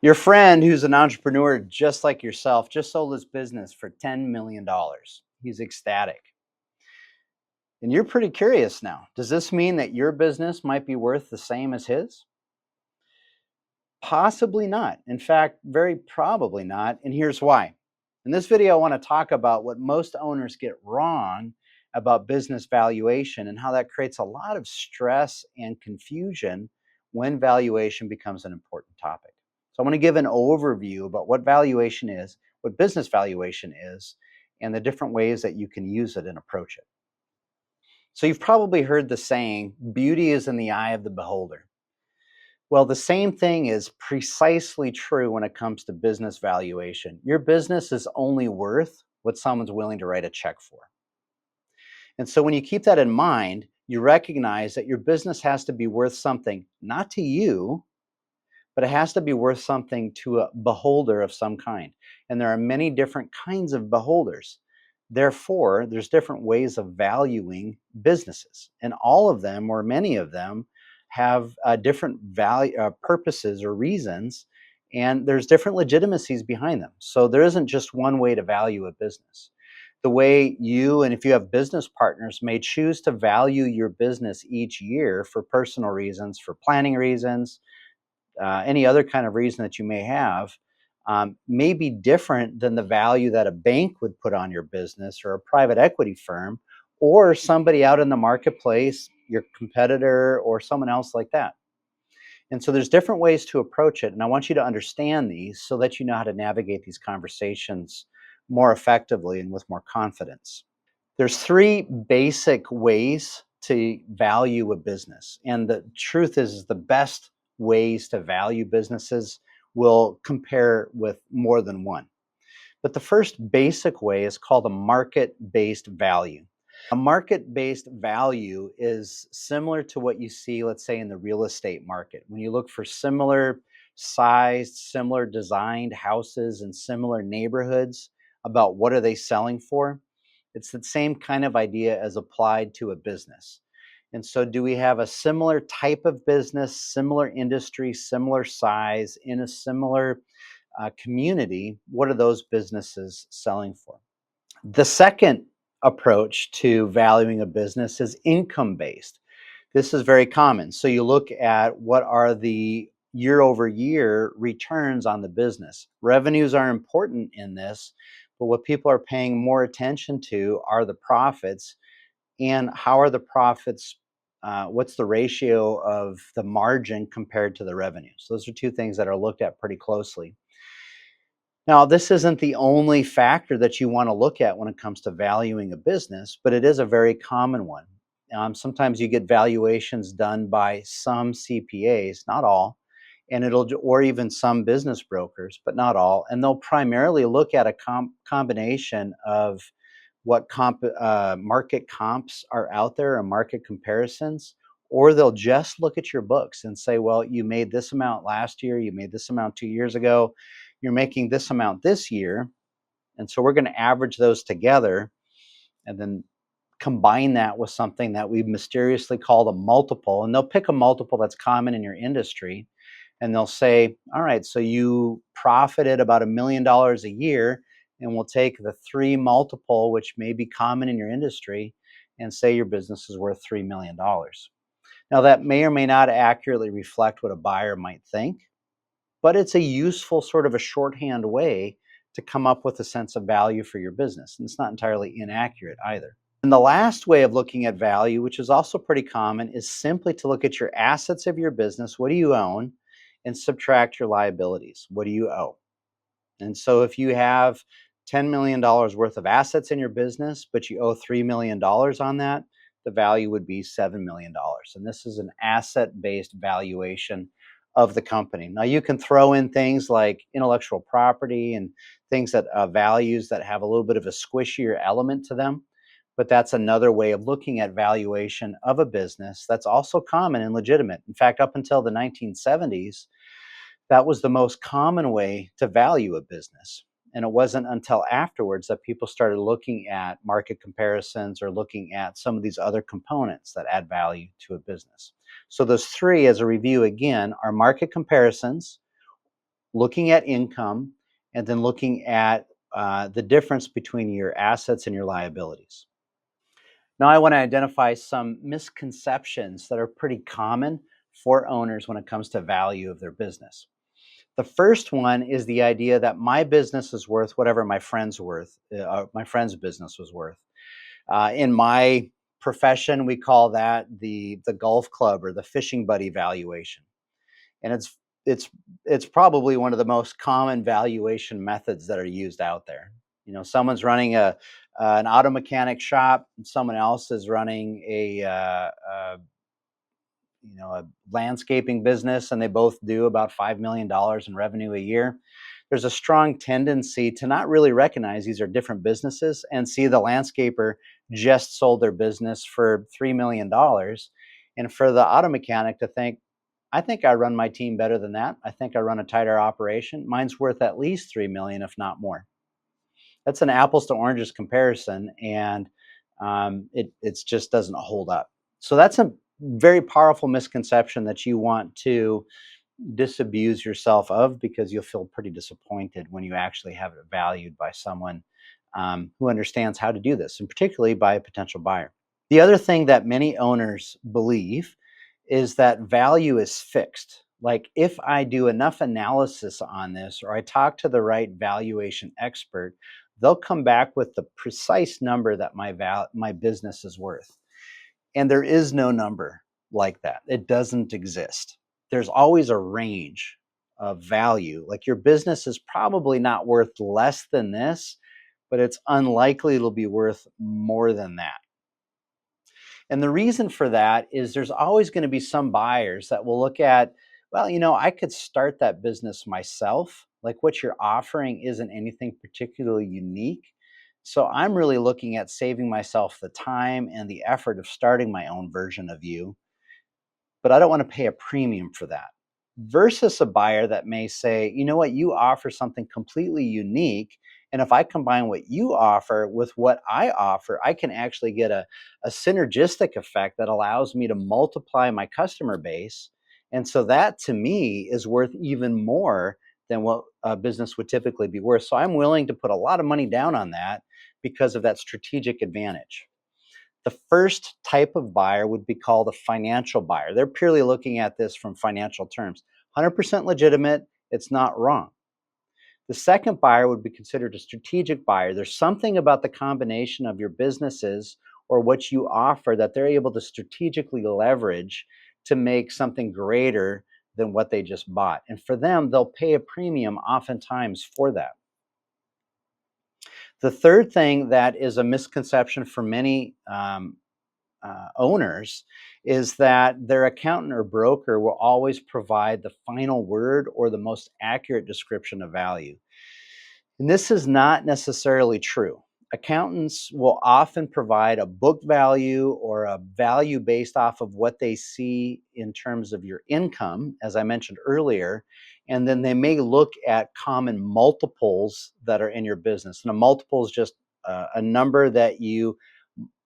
Your friend who's an entrepreneur just like yourself just sold his business for $10 million. He's ecstatic. And you're pretty curious now. Does this mean that your business might be worth the same as his? Possibly not. In fact, very probably not. And here's why. In this video, I want to talk about what most owners get wrong about business valuation and how that creates a lot of stress and confusion when valuation becomes an important topic. So I want to give an overview about what valuation is, what business valuation is, and the different ways that you can use it and approach it. So you've probably heard the saying, beauty is in the eye of the beholder. Well, the same thing is precisely true when it comes to business valuation. Your business is only worth what someone's willing to write a check for. And so when you keep that in mind, you recognize that your business has to be worth something, not to you, but it has to be worth something to a beholder of some kind. And there are many different kinds of beholders. Therefore, there's different ways of valuing businesses, and all of them, or many of them, have different value purposes or reasons, and there's different legitimacies behind them. So there isn't just one way to value a business. The way you, and if you have business partners, may choose to value your business each year for personal reasons, for planning reasons, any other kind of reason that you may have, may be different than the value that a bank would put on your business, or a private equity firm, or somebody out in the marketplace, your competitor, or someone else like that. And so there's different ways to approach it. And I want you to understand these so that you know how to navigate these conversations more effectively and with more confidence. There's three basic ways to value a business. And the truth is the best ways to value businesses will compare with more than one. But the first basic way is called a market-based value. A market-based value is similar to what you see, let's say, in the real estate market. When you look for similar sized, similar designed houses in similar neighborhoods, about what are they selling for? It's the same kind of idea as applied to a business. And so do we have a similar type of business, similar industry, similar size, in a similar community? What are those businesses selling for? The second approach to valuing a business is income based. This is very common. So you look at what are the year over year returns on the business. Revenues are important in this, but what people are paying more attention to are the profits, and how are the profits, what's the ratio of the margin compared to the revenue. So those are two things that are looked at pretty closely. Now, this isn't the only factor that you want to look at when it comes to valuing a business, but it is a very common one. Sometimes you get valuations done by some CPAs, not all, and or even some business brokers, but not all, and they'll primarily look at a combination of what market comps are out there, or market comparisons, or they'll just look at your books and say, well, you made this amount last year, you made this amount 2 years ago, you're making this amount this year, and so we're going to average those together and then combine that with something that we mysteriously call a multiple. And they'll pick a multiple that's common in your industry, and they'll say, all right, so you profited about $1 million a year, and we'll take the 3 multiple, which may be common in your industry, and say your business is worth $3 million. Now, that may or may not accurately reflect what a buyer might think, but it's a useful sort of a shorthand way to come up with a sense of value for your business. And it's not entirely inaccurate either. And the last way of looking at value, which is also pretty common, is simply to look at your assets of your business. What do you own? And subtract your liabilities. What do you owe? And so if you have $10 million worth of assets in your business, but you owe $3 million on that, the value would be $7 million. And this is an asset-based valuation of the company. Now, you can throw in things like intellectual property and things that values that have a little bit of a squishier element to them, but that's another way of looking at valuation of a business that's also common and legitimate. In fact, up until the 1970s, that was the most common way to value a business. And it wasn't until afterwards that people started looking at market comparisons or looking at some of these other components that add value to a business. So those three, as a review again, are market comparisons, looking at income, and then looking at the difference between your assets and your liabilities. Now, I want to identify some misconceptions that are pretty common for owners when it comes to value of their business. The first one is the idea that my business is worth whatever my friend's business was worth. In my profession, we call that the golf club or the fishing buddy valuation, and it's it's probably one of the most common valuation methods that are used out there. Someone's running a an auto mechanic shop, and someone else is running a landscaping business, and they both do about $5 million in revenue a year. There's a strong tendency to not really recognize these are different businesses and see the landscaper just sold their business for $3 million, and for the auto mechanic to think, I think I run my team better than that. I think I run a tighter operation. Mine's worth at least 3 million, if not more. That's an apples to oranges comparison, and it just doesn't hold up. So that's a very powerful misconception that you want to disabuse yourself of, because you'll feel pretty disappointed when you actually have it valued by someone who understands how to do this, and particularly by a potential buyer. The other thing that many owners believe is that value is fixed. Like, if I do enough analysis on this or I talk to the right valuation expert, they'll come back with the precise number that my business is worth. And there is no number like that. It doesn't exist. There's always a range of value. Like, your business is probably not worth less than this, but it's unlikely it'll be worth more than that. And the reason for that is there's always going to be some buyers that will look at, well, I could start that business myself. Like, what you're offering isn't anything particularly unique. So I'm really looking at saving myself the time and the effort of starting my own version of you, but I don't want to pay a premium for that. Versus a buyer that may say, you know what, you offer something completely unique. And if I combine what you offer with what I offer, I can actually get a synergistic effect that allows me to multiply my customer base. And so that, to me, is worth even more than what a business would typically be worth. So I'm willing to put a lot of money down on that because of that strategic advantage. The first type of buyer would be called a financial buyer. They're purely looking at this from financial terms. 100% legitimate, it's not wrong. The second buyer would be considered a strategic buyer. There's something about the combination of your businesses or what you offer that they're able to strategically leverage to make something greater than what they just bought. And for them, they'll pay a premium oftentimes for that. The third thing that is a misconception for many owners is that their accountant or broker will always provide the final word or the most accurate description of value. And this is not necessarily true. Accountants will often provide a book value or a value based off of what they see in terms of your income, as I mentioned earlier. And then they may look at common multiples that are in your business. And a multiple is just a number that you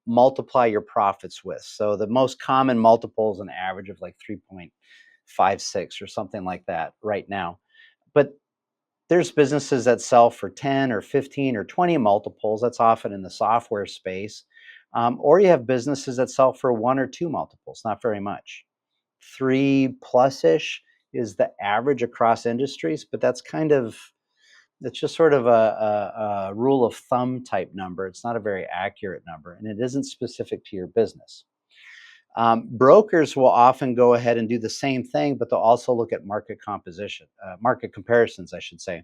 multiply your profits with. So the most common multiple is an average of like 3.56 or something like that right now. But there's businesses that sell for 10 or 15 or 20 multiples. That's often in the software space. Or you have businesses that sell for 1 or 2 multiples, not very much. 3 plus ish is the average across industries, but that's just sort of a rule of thumb type number. It's not a very accurate number, and it isn't specific to your business. Brokers will often go ahead and do the same thing, but they'll also look at market comparisons, I should say.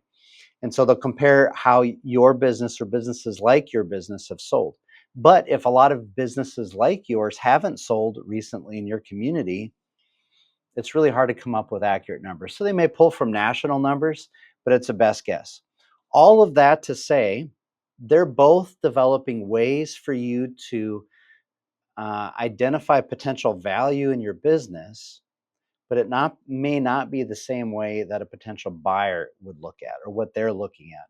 And so they'll compare how your business or businesses like your business have sold. But if a lot of businesses like yours haven't sold recently in your community, it's really hard to come up with accurate numbers. So they may pull from national numbers, but it's a best guess. All of that to say, they're both developing ways for you to identify potential value in your business, but it may not be the same way that a potential buyer would look at or what they're looking at.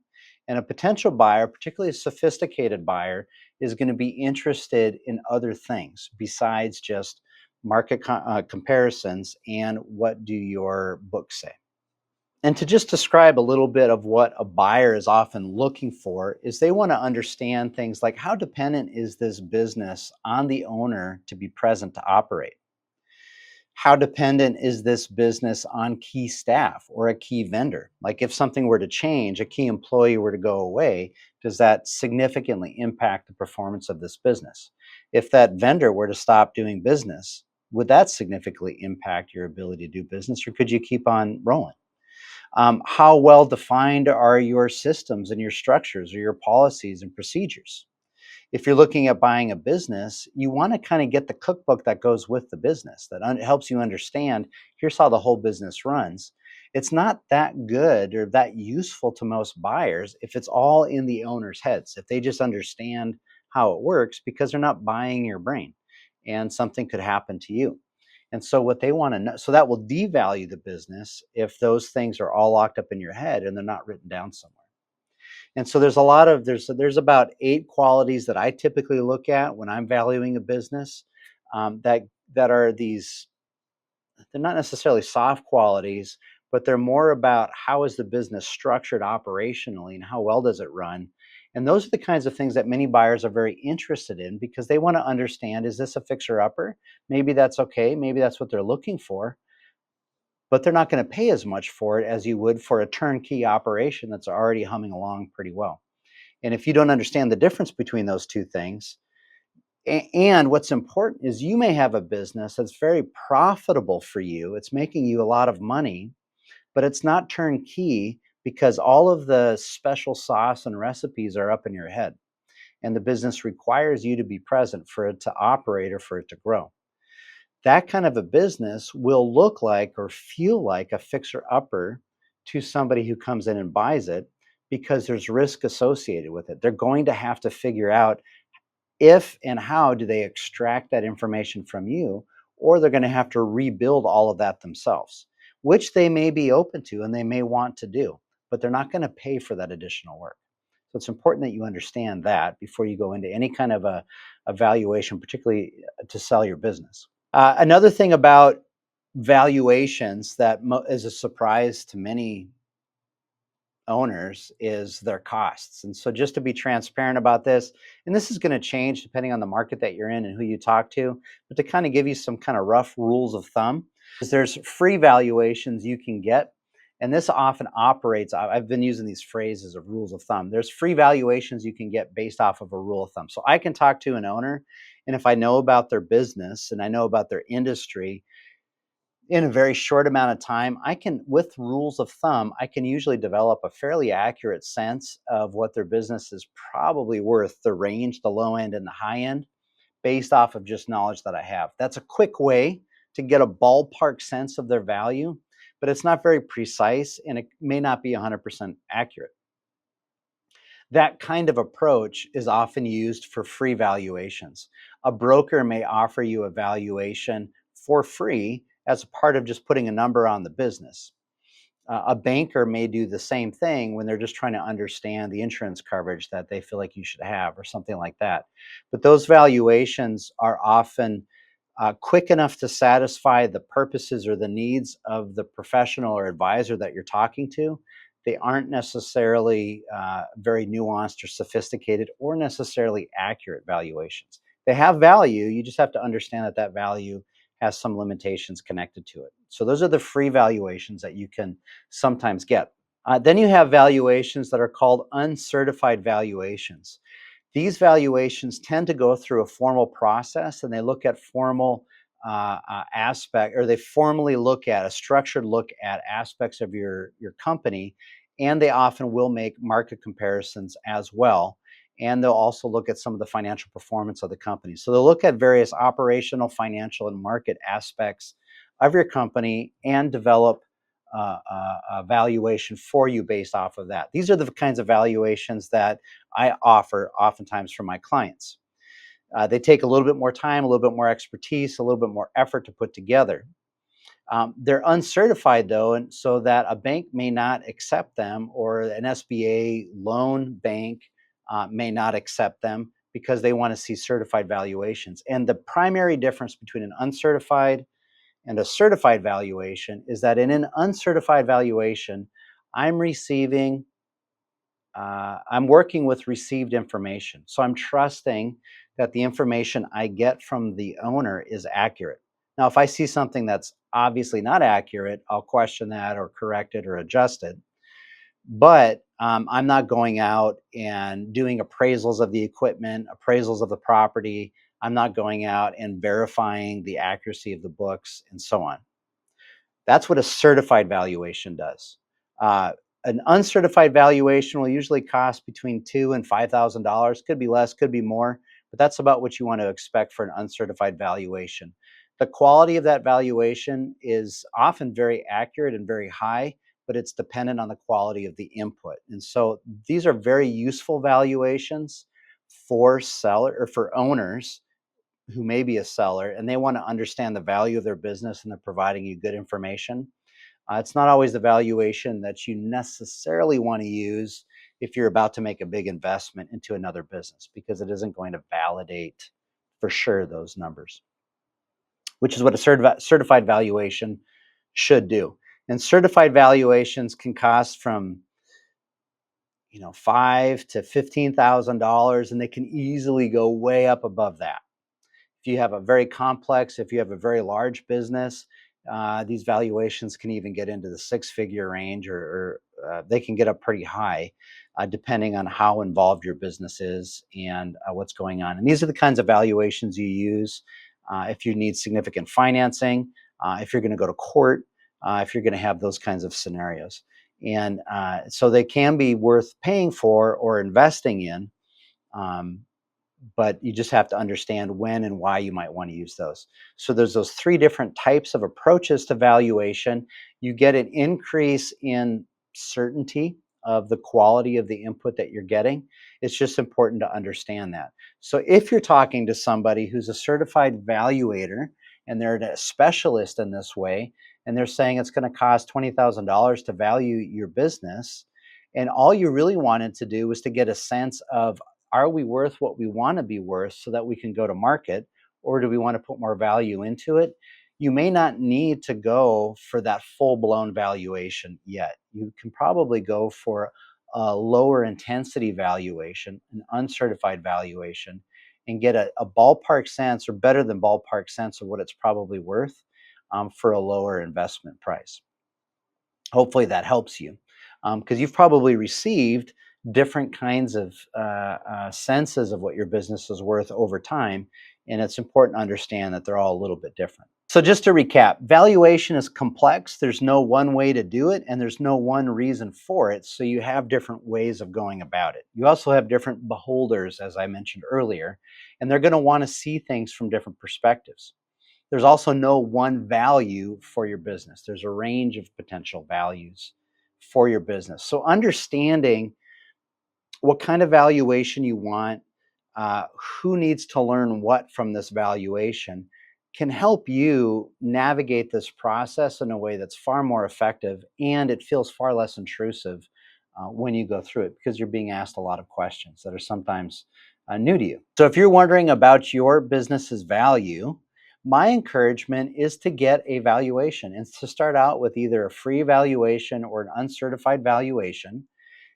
And a potential buyer, particularly a sophisticated buyer, is going to be interested in other things besides just market comparisons and what do your books say. And to just describe a little bit of what a buyer is often looking for is they want to understand things like how dependent is this business on the owner to be present to operate? How dependent is this business on key staff or a key vendor? Like if something were to change, a key employee were to go away, does that significantly impact the performance of this business? If that vendor were to stop doing business, would that significantly impact your ability to do business, or could you keep on rolling? How well defined are your systems and your structures or your policies and procedures? If you're looking at buying a business, you want to kind of get the cookbook that goes with the business that helps you understand here's how the whole business runs. It's not that good or that useful to most buyers if it's all in the owner's heads, if they just understand how it works because they're not buying your brain and something could happen to you. And so, what they want to know, so that will devalue the business if those things are all locked up in your head and they're not written down somewhere. And so there's a lot of there's about 8 qualities that I typically look at when I'm valuing a business, that are these, they're not necessarily soft qualities, but they're more about how is the business structured operationally and how well does it run? And those are the kinds of things that many buyers are very interested in because they want to understand, is this a fixer upper? Maybe that's okay, maybe that's what they're looking for, but they're not going to pay as much for it as you would for a turnkey operation that's already humming along pretty well. And if you don't understand the difference between those two things, and what's important is you may have a business that's very profitable for you, it's making you a lot of money, but it's not turnkey because all of the special sauce and recipes are up in your head. And the business requires you to be present for it to operate or for it to grow. That kind of a business will look like or feel like a fixer upper to somebody who comes in and buys it because there's risk associated with it. They're going to have to figure out if and how do they extract that information from you, or they're going to have to rebuild all of that themselves, which they may be open to and they may want to do, but they're not going to pay for that additional work. So it's important that you understand that before you go into any kind of a valuation, particularly to sell your business. Another thing about valuations that is a surprise to many owners is their costs. And so, just to be transparent about this, and this is going to change depending on the market that you're in and who you talk to, but to kind of give you some kind of rough rules of thumb, is there's free valuations you can get. And this often operates, I've been using these phrases of rules of thumb. There's free valuations you can get based off of a rule of thumb. So I can talk to an owner, and if I know about their business and I know about their industry, in a very short amount of time, I can, with rules of thumb, I can usually develop a fairly accurate sense of what their business is probably worth, the range, the low end and the high end, based off of just knowledge that I have. That's a quick way to get a ballpark sense of their value, but it's not very precise and it may not be 100% accurate. That kind of approach is often used for free valuations. A broker may offer you a valuation for free as a part of just putting a number on the business. A banker may do the same thing when they're just trying to understand the insurance coverage that they feel like you should have or something like that. But those valuations are often quick enough to satisfy the purposes or the needs of the professional or advisor that you're talking to. They aren't necessarily very nuanced or sophisticated or necessarily accurate valuations. They have value. You just have to understand that that value has some limitations connected to it. So those are the free valuations that you can sometimes get. Then you have valuations that are called uncertified valuations. These valuations tend to go through a formal process and they look at formal aspect, or they formally look at a structured look at aspects of your company, and they often will make market comparisons as well. And they'll also look at some of the financial performance of the company. So they'll look at various operational, financial, and market aspects of your company and develop a valuation for you based off of that. These are the kinds of valuations that I offer oftentimes for my clients. They take a little bit more time, a little bit more expertise, a little bit more effort to put together. They're uncertified though, and so that a bank may not accept them, or an SBA loan bank may not accept them because they want to see certified valuations. And the primary difference between an uncertified and a certified valuation is that in an uncertified valuation, I'm working with received information. So I'm trusting that the information I get from the owner is accurate. Now, if I see something that's obviously not accurate, I'll question that or correct it or adjust it. But I'm not going out and doing appraisals of the equipment, appraisals of the property. I'm not going out and verifying the accuracy of the books and so on. That's what a certified valuation does. Uh, an uncertified valuation will usually cost between $2,000 and $5,000. Could be less, could be more, but that's about what you want to expect for an uncertified valuation. The quality of that valuation is often very accurate and very high, but it's dependent on the quality of the input. And so these are very useful valuations for seller or for owners who may be a seller and they want to understand the value of their business and they're providing you good information. It's not always the valuation that you necessarily want to use if you're about to make a big investment into another business, because it isn't going to validate for sure those numbers, which is what a certified valuation should do. And certified valuations can cost from $5,000 to $15,000, and they can easily go way up above that. If you have a very complex, if you have a very large business, these valuations can even get into the six-figure range, or they can get up pretty high, depending on how involved your business is and what's going on. And these are the kinds of valuations you use if you need significant financing, if you're going to go to court, if you're going to have those kinds of scenarios. And so they can be worth paying for or investing in. But you just have to understand when and why you might want to use those. So there's those three different types of approaches to valuation. You get an increase in certainty of the quality of the input that you're getting. It's just important to understand that. So if you're talking to somebody who's a certified valuator and they're a specialist in this way, and they're saying it's going to cost $20,000 to value your business, and all you really wanted to do was to get a sense of, are we worth what we want to be worth so that we can go to market, or do we want to put more value into it? You may not need to go for that full-blown valuation yet. You can probably go for a lower intensity valuation, an uncertified valuation, and get a ballpark sense, or better than ballpark sense, of what it's probably worth for a lower investment price. Hopefully that helps you, because you've probably received different kinds of senses of what your business is worth over time, and it's important to understand that they're all a little bit different. So just to recap, valuation is complex. There's no one way to do it, and there's no one reason for it, so you have different ways of going about it. You also have different beholders, as I mentioned earlier, and they're going to want to see things from different perspectives. There's also no one value for your business. There's a range of potential values for your business. So understanding what kind of valuation you want, who needs to learn what from this valuation, can help you navigate this process in a way that's far more effective, and it feels far less intrusive when you go through it, because you're being asked a lot of questions that are sometimes new to you. So if you're wondering about your business's value, my encouragement is to get a valuation, and to start out with either a free valuation or an uncertified valuation,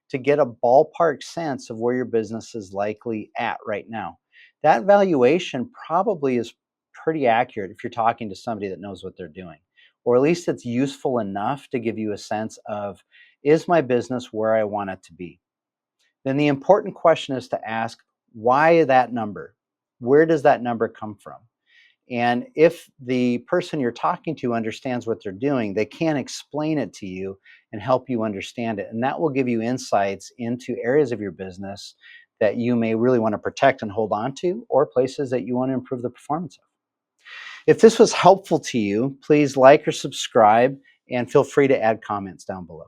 to get a ballpark sense of where your business is likely at right now. That valuation probably is pretty accurate if you're talking to somebody that knows what they're doing, or at least it's useful enough to give you a sense of, is my business where I want it to be? Then the important question is to ask, why that number? Where does that number come from? And if the person you're talking to understands what they're doing, they can explain it to you and help you understand it. And that will give you insights into areas of your business that you may really want to protect and hold on to, or places that you want to improve the performance of. If this was helpful to you, please like or subscribe, and feel free to add comments down below.